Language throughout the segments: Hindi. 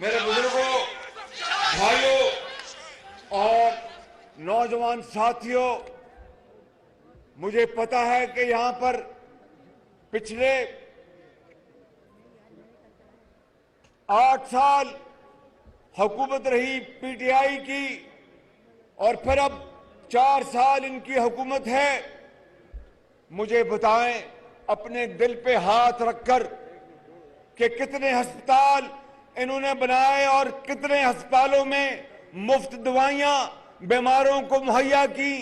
मेरे बुजुर्गों, भाइयों और नौजवान साथियों, मुझे पता है कि यहां पर पिछले 8 साल हुकूमत रही पीटीआई की और फिर अब 4 साल इनकी हुकूमत है। मुझे बताएं अपने दिल पे हाथ रखकर कि कितने अस्पताल इन्होंने बनाए और कितने अस्पतालों में मुफ्त दवाइयां बीमारों को मुहैया की,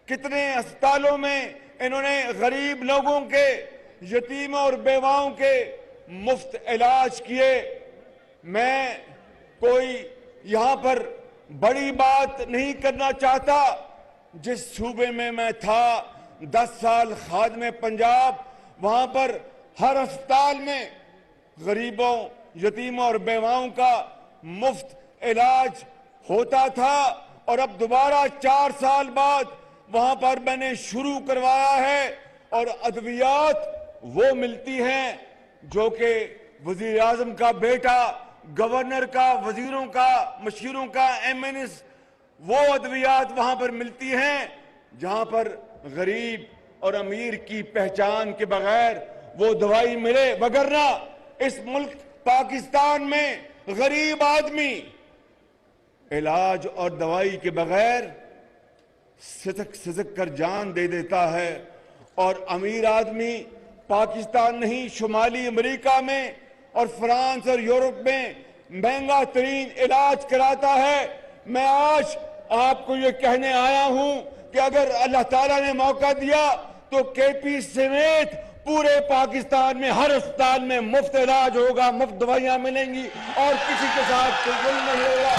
कितने अस्पतालों में इन्होंने गरीब लोगों के, यतीमों और बेवाओं के मुफ्त इलाज किए। मैं कोई यहां पर बड़ी बात नहीं करना चाहता। जिस सूबे में मैं था 10 साल खादिम पंजाब, वहां पर हर अस्पताल में गरीबों, यतीमों और बेवाओं का मुफ्त इलाज होता था और अब दोबारा 4 साल बाद वहां पर मैंने शुरू करवाया है और अद्वियात वो मिलती हैं जो कि वजीर आजम का बेटा, गवर्नर का, वजीरों का, मशीरों का, एमएनएस, वो अद्वियात वहां पर मिलती हैं जहां पर गरीब और अमीर की पहचान के बगैर वो दवाई मिले। वगरना इस मुल्क पाकिस्तान में गरीब आदमी इलाज और दवाई के बगैर सिसक सिसक कर जान दे देता है और अमीर आदमी पाकिस्तान नहीं, शुमाली अमेरिका में और फ्रांस और यूरोप में महंगा तरीन इलाज कराता है। मैं आज आपको ये कहने आया हूं कि अगर अल्लाह ताला ने मौका दिया तो केपी समेत पूरे पाकिस्तान में हर अस्पताल में मुफ्त इलाज होगा, मुफ्त दवाइयां मिलेंगी और किसी के साथ कोई जुल्म नहीं होगा।